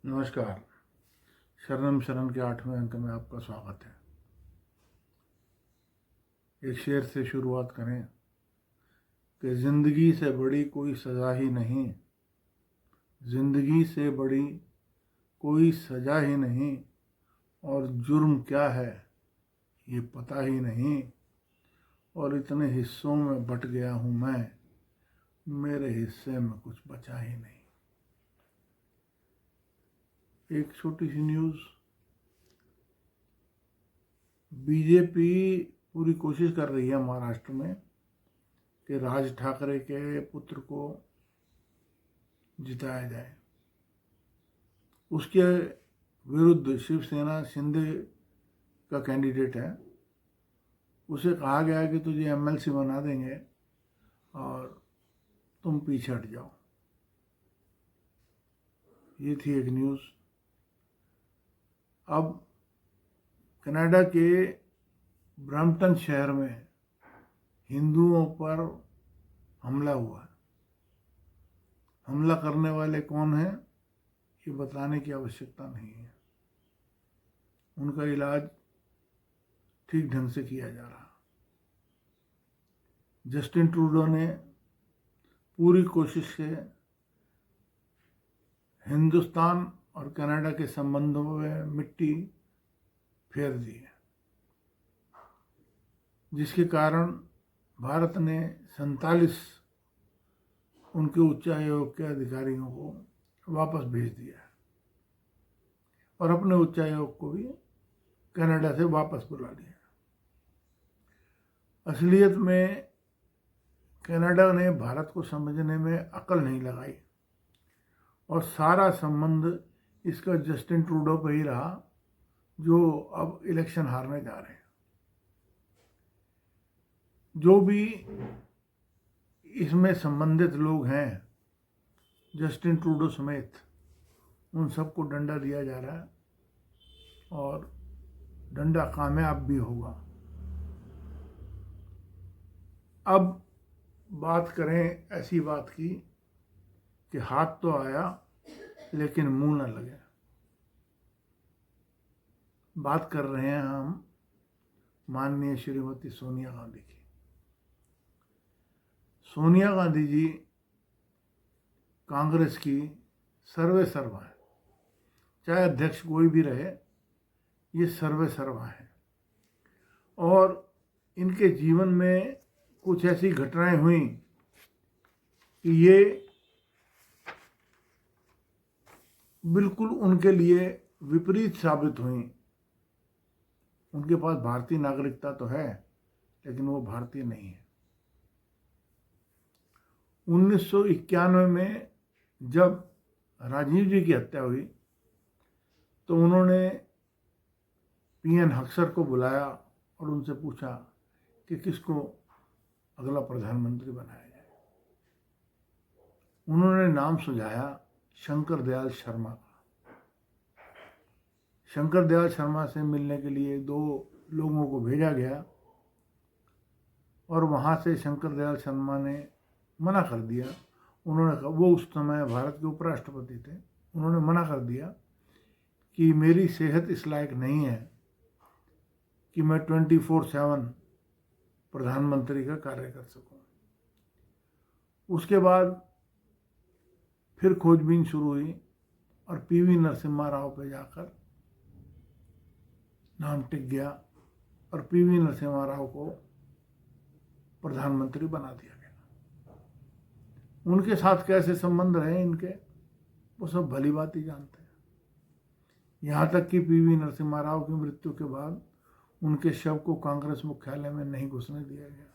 नमस्कार। शरणम शरण के 8वें अंक में आपका स्वागत है। एक शेर से शुरुआत करें कि जिंदगी से बड़ी कोई सज़ा ही नहीं, जिंदगी से बड़ी कोई सज़ा ही नहीं, और जुर्म क्या है ये पता ही नहीं, और इतने हिस्सों में बट गया हूँ मैं, मेरे हिस्से में कुछ बचा ही नहीं। एक छोटी सी न्यूज़। बीजेपी पूरी कोशिश कर रही है महाराष्ट्र में कि राज ठाकरे के पुत्र को जिताया जाए। उसके विरुद्ध शिवसेना शिंदे का कैंडिडेट है। उसे कहा गया है कि तुझे एमएलसी बना देंगे और तुम पीछे हट जाओ। ये थी एक न्यूज़। अब कनाडा के ब्रैम्पटन शहर में हिंदुओं पर हमला हुआ। हमला करने वाले कौन हैं ये बताने की आवश्यकता नहीं है। उनका इलाज ठीक ढंग से किया जा रहा। जस्टिन ट्रूडो ने पूरी कोशिश से हिंदुस्तान और कनाडा के संबंधों में मिट्टी फेर दी है, जिसके कारण भारत ने 47 उनके उच्चायोग के अधिकारियों को वापस भेज दिया है और अपने उच्चायोग को भी कनाडा से वापस बुला लिया। असलियत में कनाडा ने भारत को समझने में अकल नहीं लगाई और सारा संबंध इसका जस्टिन ट्रूडो पे ही रहा, जो अब इलेक्शन हारने जा रहे हैं। जो भी इसमें संबंधित लोग हैं, जस्टिन ट्रूडो समेत, उन सबको डंडा दिया जा रहा है और डंडा कामयाब भी होगा। अब बात करें ऐसी बात की कि हाथ तो आया लेकिन मुंह न लगे। बात कर रहे हैं हम माननीय श्रीमती सोनिया गांधी की। सोनिया गांधी जी कांग्रेस की सर्वे सर्वा है। चाहे अध्यक्ष कोई भी रहे, ये सर्वे सर्वा है। और इनके जीवन में कुछ ऐसी घटनाएं हुई कि ये बिल्कुल उनके लिए विपरीत साबित हुई। उनके पास भारतीय नागरिकता तो है, लेकिन वो भारतीय नहीं है। 1991 में जब राजीव जी की हत्या हुई तो उन्होंने पीएन हक्सर को बुलाया और उनसे पूछा कि किसको अगला प्रधानमंत्री बनाया जाए। उन्होंने नाम सुझाया शंकर दयाल शर्मा का। शंकर दयाल शर्मा से मिलने के लिए 2 लोगों को भेजा गया और वहाँ से शंकर दयाल शर्मा ने मना कर दिया। उन्होंने कहा, वो उस समय भारत के उपराष्ट्रपति थे, उन्होंने मना कर दिया कि मेरी सेहत इस लायक नहीं है कि मैं 24/7 प्रधानमंत्री का कार्य कर सकूं। उसके बाद फिर खोजबीन शुरू हुई और पीवी नरसिम्हा राव पे जाकर नाम टिक गया और पीवी नरसिम्हा राव को प्रधानमंत्री बना दिया गया। उनके साथ कैसे संबंध रहे इनके, वो सब भली बात ही जानते हैं। यहाँ तक कि पीवी नरसिम्हा राव की मृत्यु के बाद उनके शव को कांग्रेस मुख्यालय में नहीं घुसने दिया गया।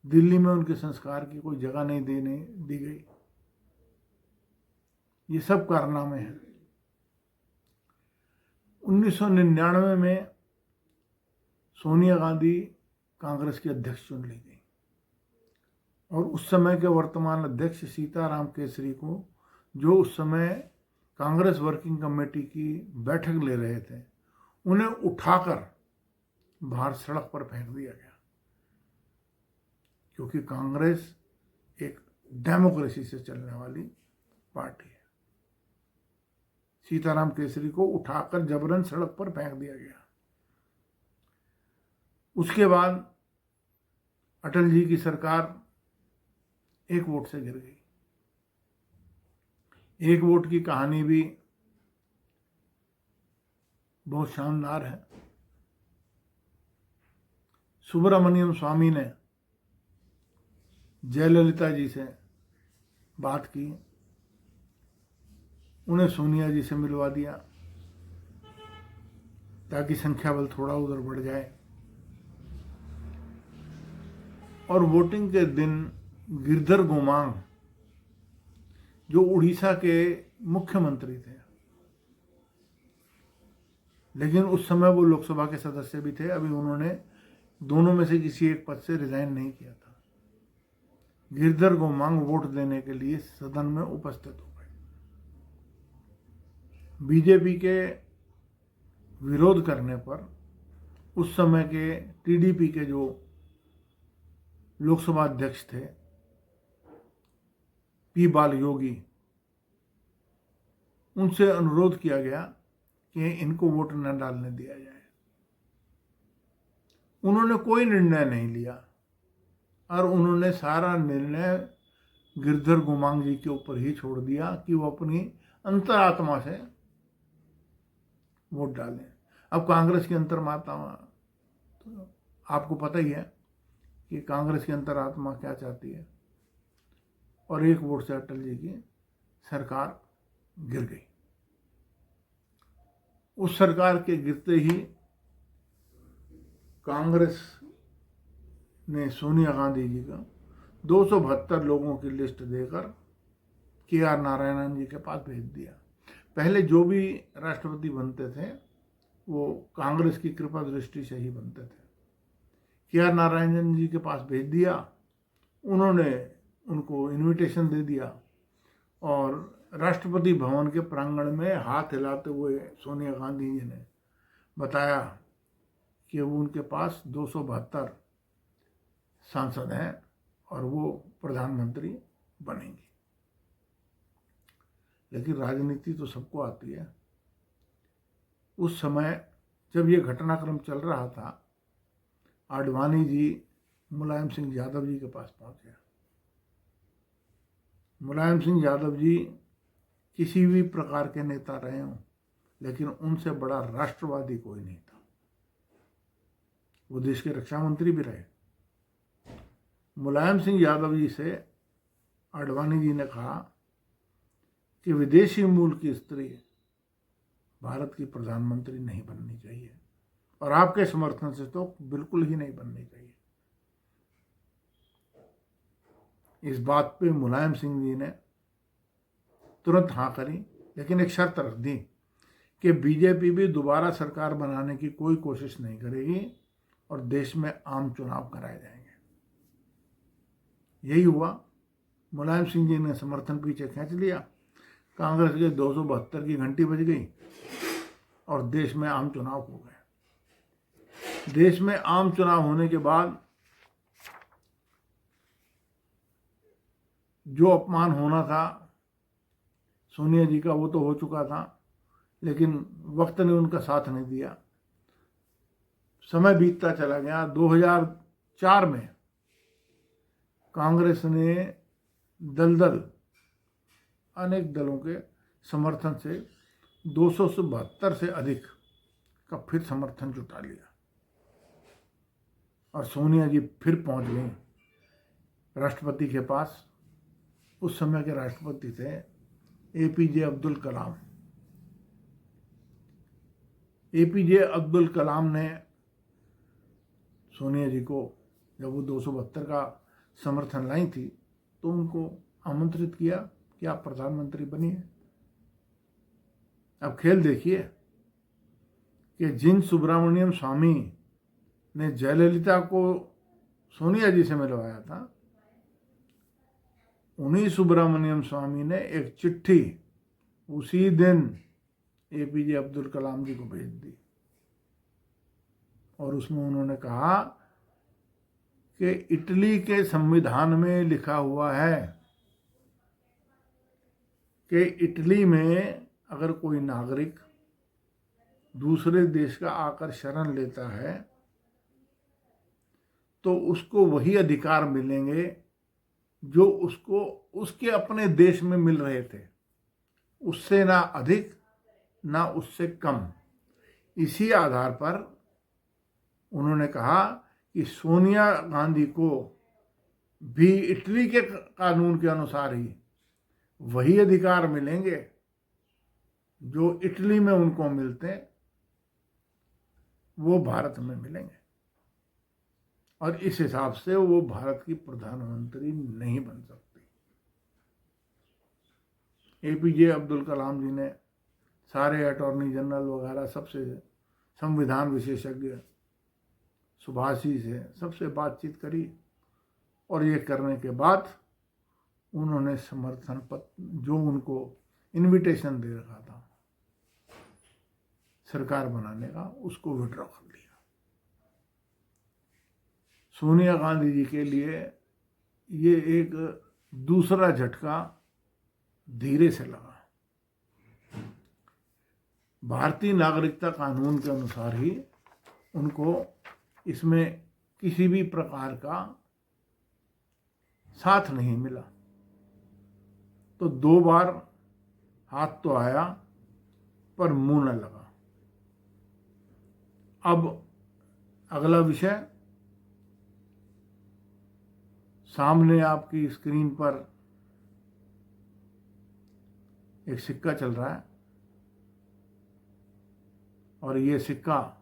दिल्ली में उनके संस्कार की कोई जगह नहीं दी गई। ये सब कारनामे हैं। 1999 में सोनिया गांधी कांग्रेस की अध्यक्ष चुन ली गई और उस समय के वर्तमान अध्यक्ष सीताराम केसरी को, जो उस समय कांग्रेस वर्किंग कमेटी की बैठक ले रहे थे, उन्हें उठाकर बाहर सड़क पर फेंक दिया गया, क्योंकि कांग्रेस एक डेमोक्रेसी से चलने वाली पार्टी है। सीताराम केसरी को उठाकर जबरन सड़क पर फेंक दिया गया। उसके बाद अटल जी की सरकार 1 वोट से गिर गई। 1 वोट की कहानी भी बहुत शानदार है। सुब्रमण्यम स्वामी ने जयललिता जी से बात की, उन्हें सोनिया जी से मिलवा दिया ताकि संख्या बल थोड़ा उधर बढ़ जाए। और वोटिंग के दिन गिरधर गोमांग जो उड़ीसा के मुख्यमंत्री थे, लेकिन उस समय वो लोकसभा के सदस्य भी थे, अभी उन्होंने दोनों में से किसी एक पद से रिजाइन नहीं किया था। गिरधर गोमांग वोट देने के लिए सदन में उपस्थित हो गए। बीजेपी के विरोध करने पर उस समय के टीडीपी के जो लोकसभा अध्यक्ष थे पी बाल योगी, उनसे अनुरोध किया गया कि इनको वोट न डालने दिया जाए। उन्होंने कोई निर्णय नहीं लिया और उन्होंने सारा निर्णय गिरधर गोमांग जी के ऊपर ही छोड़ दिया कि वो अपनी अंतरात्मा से वोट डालें। अब कांग्रेस की अंतरात्मा तो आपको पता ही है कि कांग्रेस की अंतरात्मा क्या चाहती है, और 1 वोट से अटल जी की सरकार गिर गई। उस सरकार के गिरते ही कांग्रेस ने सोनिया गांधी जी का 272 लोगों की लिस्ट देकर के.आर. नारायणन जी के पास भेज दिया। पहले जो भी राष्ट्रपति बनते थे वो कांग्रेस की कृपा दृष्टि से ही बनते थे। के.आर. नारायणन जी के पास भेज दिया, उन्होंने उनको इनविटेशन दे दिया और राष्ट्रपति भवन के प्रांगण में हाथ हिलाते हुए सोनिया गांधी जी ने बताया कि वो उनके पास 272 सांसद हैं और वो प्रधानमंत्री बनेंगी। लेकिन राजनीति तो सबको आती है। उस समय जब ये घटनाक्रम चल रहा था, आडवाणी जी मुलायम सिंह यादव जी के पास पहुंचे। मुलायम सिंह यादव जी किसी भी प्रकार के नेता रहे हों, लेकिन उनसे बड़ा राष्ट्रवादी कोई नहीं था। वो देश के रक्षा मंत्री भी रहे। मुलायम सिंह यादव जी से आडवाणी जी ने कहा कि विदेशी मूल की स्त्री भारत की प्रधानमंत्री नहीं बननी चाहिए और आपके समर्थन से तो बिल्कुल ही नहीं बननी चाहिए। इस बात पे मुलायम सिंह जी ने तुरंत हाँ करी, लेकिन एक शर्त रख दी कि बीजेपी भी दोबारा सरकार बनाने की कोई कोशिश नहीं करेगी और देश में आम चुनाव कराए जाएंगे। यही हुआ। मुलायम सिंह जी ने समर्थन पीछे खींच लिया, कांग्रेस के 272 की घंटी बज गई और देश में आम चुनाव हो गए। देश में आम चुनाव होने के बाद जो अपमान होना था सोनिया जी का वो तो हो चुका था, लेकिन वक्त ने उनका साथ नहीं दिया। समय बीतता चला गया। 2004 में कांग्रेस ने दलदल अनेक दलों के समर्थन से 272 से अधिक का फिर समर्थन जुटा लिया और सोनिया जी फिर पहुंच गई राष्ट्रपति के पास। उस समय के राष्ट्रपति थे एपीजे अब्दुल कलाम। एपीजे अब्दुल कलाम ने सोनिया जी को, जब वो 272 का समर्थन लाई थी, तो उनको आमंत्रित किया कि आप प्रधानमंत्री बनिए। अब खेल देखिए कि जिन सुब्रमण्यम स्वामी ने जयललिता को सोनिया जी से मिलवाया था, उन्हीं सुब्रमण्यम स्वामी ने एक चिट्ठी उसी दिन एपीजे अब्दुल कलाम जी को भेज दी और उसमें उन्होंने कहा कि इटली के संविधान में लिखा हुआ है कि इटली में अगर कोई नागरिक दूसरे देश का आकर शरण लेता है तो उसको वही अधिकार मिलेंगे जो उसको उसके अपने देश में मिल रहे थे, उससे ना अधिक ना उससे कम। इसी आधार पर उन्होंने कहा कि सोनिया गांधी को भी इटली के कानून के अनुसार ही वही अधिकार मिलेंगे जो इटली में उनको मिलते वो भारत में मिलेंगे, और इस हिसाब से वो भारत की प्रधानमंत्री नहीं बन सकती। एपीजे अब्दुल कलाम जी ने सारे अटॉर्नी जनरल वगैरह सबसे, संविधान विशेषज्ञ सुभाषी से सबसे बातचीत करी, और ये करने के बाद उन्होंने समर्थन पत्र जो उनको इनविटेशन दे रखा था सरकार बनाने का, उसको विड्रॉ कर लिया। सोनिया गांधी जी के लिए ये एक दूसरा झटका धीरे से लगा। भारतीय नागरिकता कानून के अनुसार ही उनको इसमें किसी भी प्रकार का साथ नहीं मिला, तो 2 बार हाथ तो आया पर मुंह न लगा। अब अगला विषय सामने आपकी स्क्रीन पर एक सिक्का चल रहा है, और ये सिक्का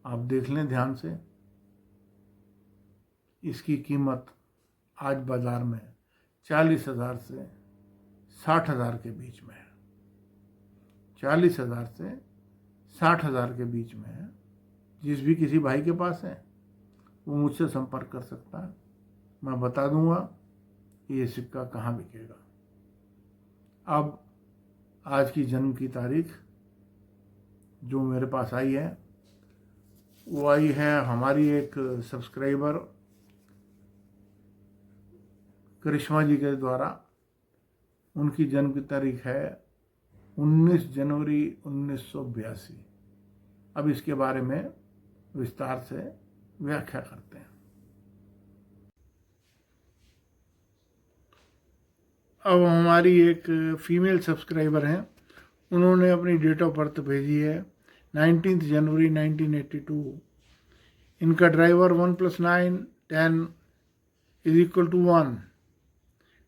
आप देख लें ध्यान से। इसकी कीमत आज बाजार में 40,000 से 60,000 के बीच में है। 40,000 से 60,000 के बीच में है। जिस भी किसी भाई के पास है वो मुझसे संपर्क कर सकता है, मैं बता दूंगा कि ये सिक्का कहाँ बिकेगा। अब आज की जन्म की तारीख जो मेरे पास आई है वो आई है हमारी एक सब्सक्राइबर करिश्मा जी के द्वारा। उनकी जन्म की तारीख है 19 जनवरी 1982। अब इसके बारे में विस्तार से व्याख्या करते हैं। अब हमारी एक फीमेल सब्सक्राइबर हैं, उन्होंने अपनी डेट ऑफ बर्थ भेजी है 19 जनवरी 1982। इनका ड्राइवर 1 + 9 10 = 1,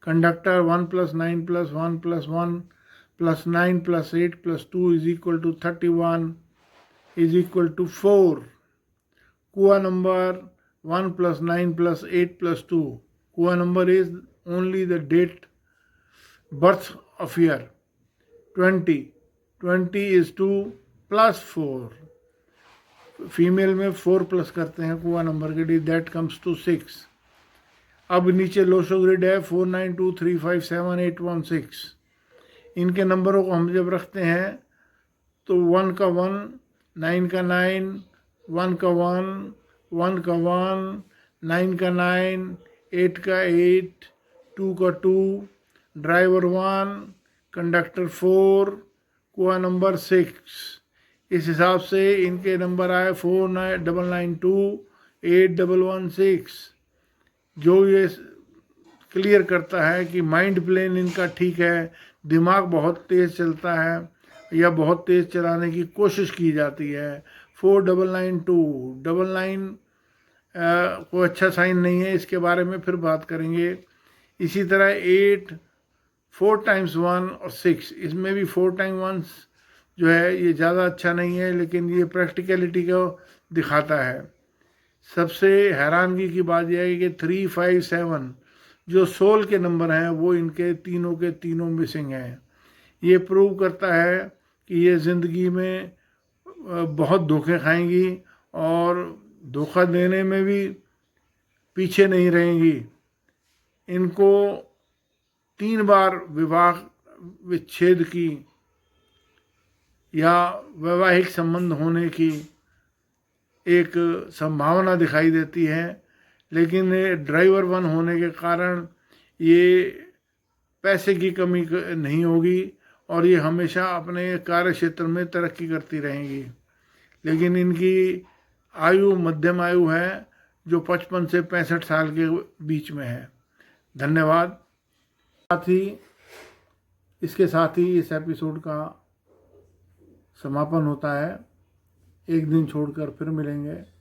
कंडक्टर 1 + 9 + 1 + 1 + 9 + 8 + 2 = 31 = 4, कुआ नंबर 1 + 9 + 8 + 2। कुआ number is only the date birth of year। 20 is 2 + 4, female में 4 प्लस करते हैं कुआ नंबर के लिए, दैट कम्स टू 6। अब नीचे लोशो ग्रिड है 4923578116। इनके नंबरों को हम जब रखते हैं तो 1 का 1, 9 का 9, 1 का 1, 1 का 1, 9 का 9, 8 का 8, 2 का 2, ड्राइवर 1, कंडक्टर 4, कुआ नंबर 6। इस हिसाब से इनके नंबर आए 49928116, जो ये क्लियर करता है कि माइंड प्लेन इनका ठीक है, दिमाग बहुत तेज़ चलता है या बहुत तेज़ चलाने की कोशिश की जाती है। 4992 99 कोई अच्छा साइन नहीं है, इसके बारे में फिर बात करेंगे। इसी तरह 8 4 × 1 और 6, इसमें भी 4 × 1 जो है ये ज़्यादा अच्छा नहीं है, लेकिन ये प्रैक्टिकलिटी को दिखाता है। सबसे हैरानगी की बात यह है कि 3 5 7 जो सोल के नंबर हैं वो इनके तीनों के तीनों मिसिंग हैं। ये प्रूव करता है कि ये ज़िंदगी में बहुत धोखे खाएंगी और धोखा देने में भी पीछे नहीं रहेंगी। इनको 3 बार विवाह विच्छेद की या वैवाहिक संबंध होने की एक संभावना दिखाई देती है, लेकिन ड्राइवर 1 होने के कारण ये पैसे की कमी नहीं होगी और ये हमेशा अपने कार्य क्षेत्र में तरक्की करती रहेंगी। लेकिन इनकी आयु मध्यम आयु है, जो 55 से 65 साल के बीच में है। धन्यवाद। इसके साथ ही इस एपिसोड का समापन होता है। एक दिन छोड़कर फिर मिलेंगे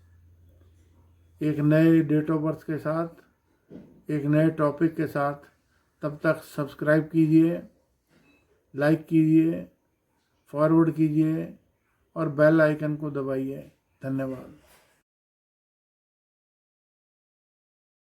एक नए डेट ऑफ बर्थ के साथ, एक नए टॉपिक के साथ। तब तक सब्सक्राइब कीजिए, लाइक कीजिए, फॉरवर्ड कीजिए और बेल आइकन को दबाइए। धन्यवाद।